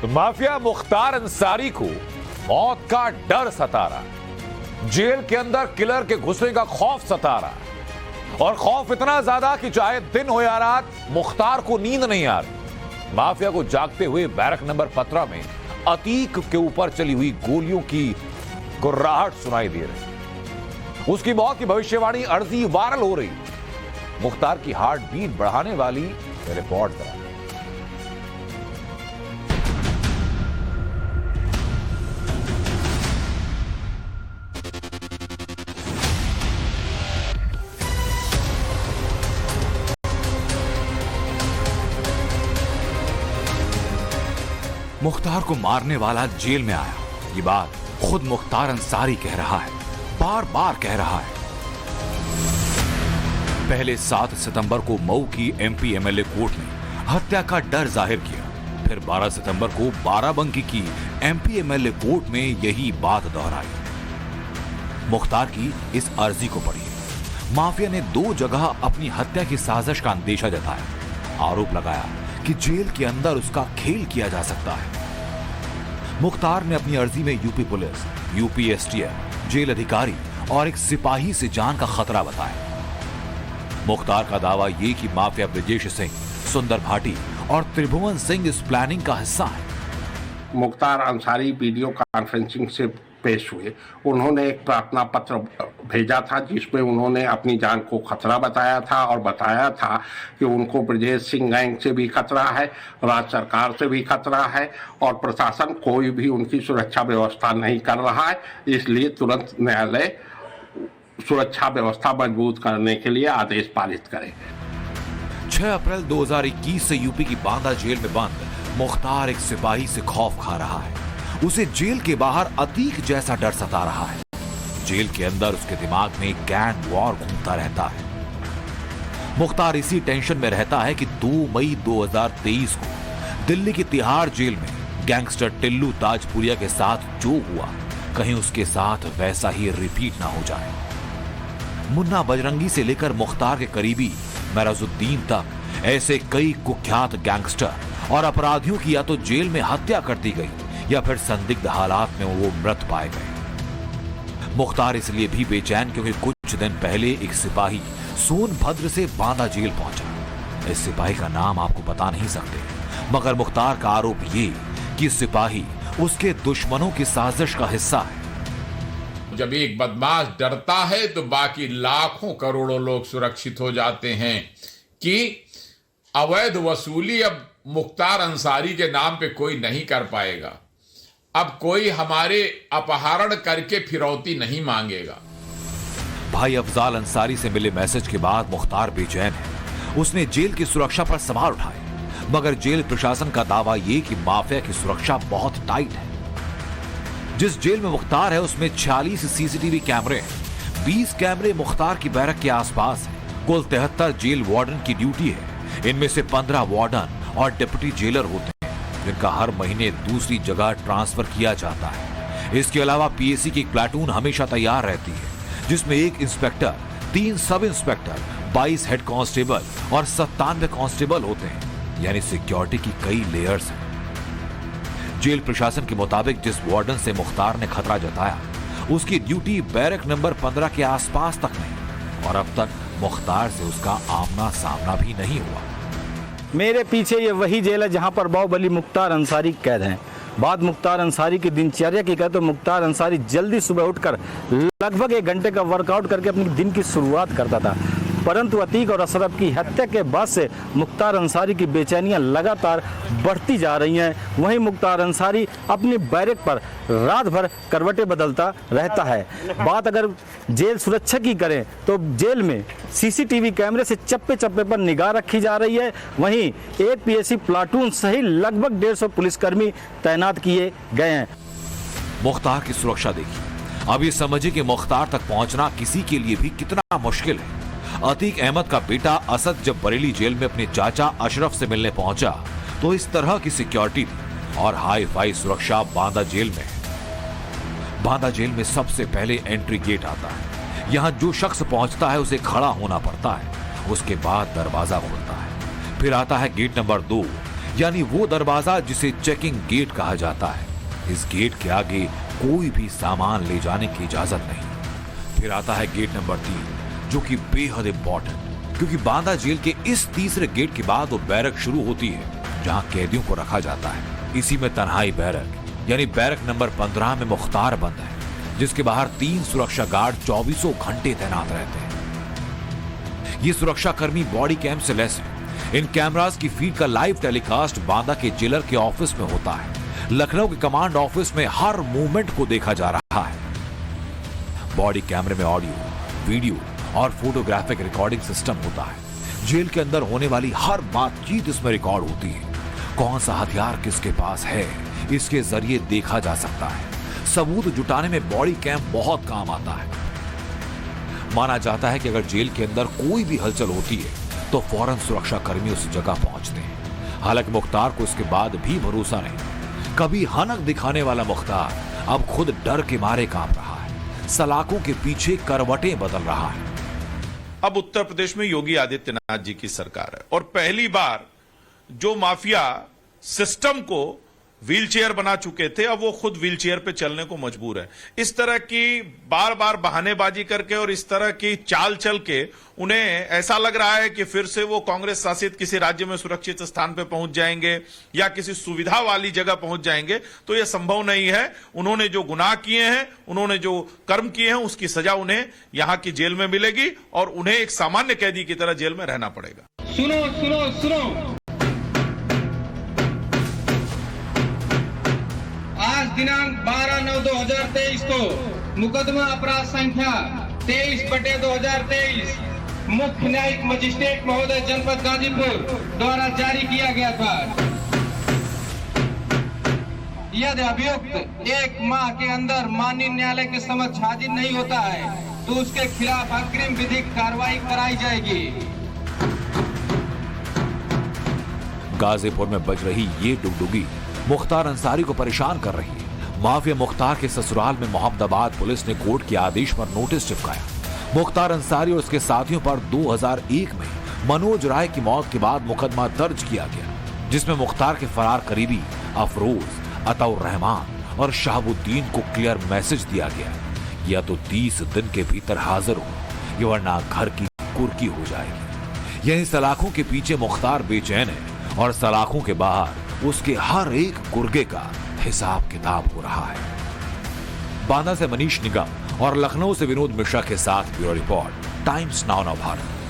Mafia Mukhtar Ansari को मौत का डर सता रहा, जेल के अंदर किलर के घुसने का खौफ सता रहा और खौफ इतना ज्यादा कि चाहे दिन हो या रात मुख्तार को नींद नहीं आ रही। माफिया को जागते हुए बैरक नंबर 15 में अतीक के ऊपर चली हुई गोलियों की गुर्राहट सुनाई दे रही। उसकी मौत की भविष्यवाणी अर्जी वायरल हो रही। मुख्तार की हार्ट बीट बढ़ाने वाली रिपोर्ट करा। मुख्तार को मारने वाला जेल में आया, ये बात खुद मुख्तार अंसारी कह रहा है, बार बार कह रहा है। पहले 7 सितंबर को मऊ की एमपी एमएलए कोर्ट ने हत्या का डर जाहिर किया, फिर 12 सितंबर को बाराबंकी की एमपी एमएलए कोर्ट में यही बात दोहराई। मुख्तार की इस अर्जी को पढ़िए। माफिया ने 2 जगह अपनी हत्या की साजिश का अंदेशा जताया, आरोप लगाया कि जेल के अंदर उसका खेल किया जा सकता है। मुख्तार ने अपनी अर्जी में UP police, UP STF, jail अधिकारी और एक सिपाही से जान का खतरा बताया। मुख्तार का दावा ये कि माफिया ब्रजेश सिंह, सुंदर भाटी और त्रिभुवन सिंह इस प्लानिंग का हिस्सा है। मुख्तार अंसारी वीडियो कॉन्फ्रेंसिंग से पेश हुए। उन्होंने एक प्रार्थना पत्र भेजा था जिसमें उन्होंने अपनी जान को खतरा बताया था और बताया था कि उनको ब्रजेश सिंह गैंग से भी खतरा है, राज्य सरकार से भी खतरा है और प्रशासन कोई भी उनकी सुरक्षा व्यवस्था नहीं कर रहा है, इसलिए तुरंत न्यायालय सुरक्षा व्यवस्था मजबूत करने के लिए आदेश पारित करे। 6 अप्रैल 2021 से यूपी की बांदा जेल में बंद मुख्तार एक सिपाही से खौफ खा रहा है। उसे जेल के बाहर अतीक जैसा डर सता रहा है। जेल के अंदर उसके दिमाग में गैंग वॉर घूमता रहता है। मुख्तार इसी टेंशन में रहता है कि 2 मई 2023 को दिल्ली की तिहाड़ जेल में गैंगस्टर टिल्लू ताजपुरिया के साथ जो हुआ, कहीं उसके साथ वैसा ही रिपीट ना हो जाए। मुन्ना बजरंगी से लेकर मुख्तार के करीबी मेराजुद्दीन तक ऐसे कई कुख्यात गैंगस्टर और अपराधियों की या तो जेल में हत्या कर दी गई या फिर संदिग्ध हालात में वो मृत पाए गए। मुख्तार इसलिए भी बेचैन क्योंकि कुछ दिन पहले एक सिपाही सोनभद्र से बांदा जेल पहुंचा। इस सिपाही का नाम आपको बता नहीं सकते, मगर मुख्तार का आरोप ये कि सिपाही उसके दुश्मनों की साजिश का हिस्सा है। जब एक बदमाश डरता है तो बाकी लाखों करोड़ों लोग सुरक्षित हो जाते हैं कि अवैध वसूली अब मुख्तार अंसारी के नाम पे कोई नहीं कर पाएगा। अब कोई हमारे अपहरण करके फिरौती नहीं मांगेगा। भाई अफजाल अंसारी से मिले मैसेज के बाद मुख्तार बेचैन है। उसने जेल की सुरक्षा पर सवाल उठाए, मगर जेल प्रशासन का दावा यह कि माफिया की सुरक्षा बहुत टाइट है। जिस जेल में मुख्तार है उसमें 46 सीसीटीवी कैमरे हैं। 20 कैमरे मुख्तार की बैरक के आसपास हैं। कुल 73 जेल वार्डन की ड्यूटी है। इनमें से 15 वार्डन और डिप्टी जेलर होते हैं जिनका हर महीने दूसरी जगह ट्रांसफर किया जाता है। इसके अलावा पीएसी की एक प्लाटून हमेशा तैयार रहती है जिसमें 1 inspector, 3 sub inspector, 22 head constable और 97 कांस्टेबल होते हैं, यानी सिक्योरिटी की कई लेयर्स हैं। जेल प्रशासन के मुताबिक जिस वार्डन से मुख्तार ने खतरा जताया उसकी ड्यूटी बैरक नंबर 15 के आसपास तक नहीं और अब तक मुख्तार से उसका आमना सामना भी नहीं हुआ। मेरे पीछे ये वही जेल है जहां पर बाहुबली मुख्तार अंसारी कैद हैं। बात मुख्तार अंसारी की दिनचर्या की करें तो मुख्तार अंसारी जल्दी सुबह उठकर लगभग 1 घंटे का वर्कआउट करके अपनी दिन की शुरुआत करता था, परंतु अतीक और अशरफ की हत्या के बाद से मुख्तार अंसारी की बेचैनियां लगातार बढ़ती जा रही हैं। वहीं मुख्तार अंसारी अपनी बैरक पर रात भर करवटें बदलता रहता है। बात अगर जेल सुरक्षा की करें तो जेल में सीसीटीवी कैमरे से चप्पे चप्पे पर निगाह रखी जा रही है। वहीं एक पीएसी प्लाटून सहित लगभग 150 पुलिसकर्मी तैनात किए गए हैं। मुख्तार की सुरक्षा देखिए। अब ये समझिए कि मुख्तार तक पहुंचना किसी के लिए भी कितना मुश्किल है। अतीक अहमद का बेटा असद जब बरेली जेल में अपने चाचा अशरफ से मिलने पहुंचा तो इस तरह की सिक्योरिटी और हाई फाई सुरक्षा बांदा जेल में है। बांदा जेल में सबसे पहले एंट्री गेट आता है। यहां जो शख्स पहुंचता है उसे खड़ा होना पड़ता है, उसके बाद दरवाजा खुलता है। फिर आता है गेट नंबर 2। यानी वो दरवाजा जिसे चेकिंग गेट कहा जाता है। इस गेट के आगे कोई भी सामान ले जाने की इजाजत नहीं। फिर आता है गेट नंबर 3, जो कि बेहद इंपॉर्टेंट, क्योंकि बांदा जेल के इस तीसरे गेट के बाद वो बैरक शुरू होती है जहां कैदियों को रखा जाता है। इसी में तन्हाई बैरक यानी बैरक नंबर 15 में मुख्तार बंद है, जिसके बाहर 3 सुरक्षा गार्ड 24 घंटे तैनात रहते हैं। ये सुरक्षा कर्मी बॉडी कैम से लैस है। इन कैमरास की फीड का लाइव टेलीकास्ट बांदा के जेलर के ऑफिस में होता है। लखनऊ के कमांड ऑफिस में हर मूवमेंट को देखा जा रहा है। बॉडी कैमरे में ऑडियो, वीडियो और फोटोग्राफिक रिकॉर्डिंग सिस्टम होता है। जेल के अंदर होने वाली हर बातचीत इसमें रिकॉर्ड होती है। कौन सा हथियार किसके पास है, इसके जरिए देखा जा सकता है। सबूत जुटाने में बॉडी कैम बहुत काम आता है। माना जाता है कि अगर जेल के अंदर कोई भी हलचल होती है तो फौरन सुरक्षा कर्मी उस जगह पहुंचते हैं। हालांकि मुख्तार को इसके बाद भी भरोसा नहीं। कभी हनक दिखाने वाला मुख्तार अब खुद डर के मारे कांप रहा है। सलाखों के पीछे करवटें बदल रहा है। अब उत्तर प्रदेश में योगी आदित्यनाथ जी की सरकार है और पहली बार जो माफिया सिस्टम को व्हीलचेयर बना चुके थे, अब वो खुद व्हीलचेयर पे चलने को मजबूर है। इस तरह की बार बार बहानेबाजी करके और इस तरह की चाल चल के उन्हें ऐसा लग रहा है कि फिर से वो कांग्रेस शासित किसी राज्य में सुरक्षित स्थान पे पहुंच जाएंगे या किसी सुविधा वाली जगह पहुंच जाएंगे, तो यह संभव नहीं है। उन्होंने जो गुनाह किए हैं, उन्होंने जो कर्म किए हैं, उसकी सजा उन्हें यहां की जेल में मिलेगी और उन्हें एक सामान्य कैदी की तरह जेल में रहना पड़ेगा। सुनो सुनो सुनो, आज दिनांक 12/9/2023 को मुकदमा अपराध संख्या 23/2023 मुख्य न्यायिक मजिस्ट्रेट महोदय जनपद गाजीपुर द्वारा जारी किया गया था। यदि अभियुक्त 1 माह के अंदर माननीय न्यायालय के समक्ष हाजिर नहीं होता है तो उसके खिलाफ अग्रिम विधिक कार्रवाई कराई जाएगी। गाजीपुर में बज रही ये डुगडुगी मुख्तार अंसारी को परेशान कर रही है। माफिया मुख्तार के ससुराल में मोहम्मदाबाद पुलिस ने कोर्ट के आदेश पर नोटिस चिपकाया। मुख्तार अंसारी और उसके साथियों पर 2001 में मनोज राय की मौत के बाद मुकदमा दर्ज किया गया, जिसमें मुख्तार के फरार करीबी अफरोज, अतौर रहमान और शहाबुद्दीन को क्लियर मैसेज दिया गया, या तो 30 दिन के भीतर हाजिर हो या वरना घर की कुर्की हो जाएगी। यही सलाखों के पीछे मुख्तार बेचैन है और सलाखों के बाहर उसके हर एक गुर्गे का हिसाब किताब हो रहा है। बांदा से मनीष निगम और लखनऊ से विनोद मिश्रा के साथ bureau report, times now Bharat.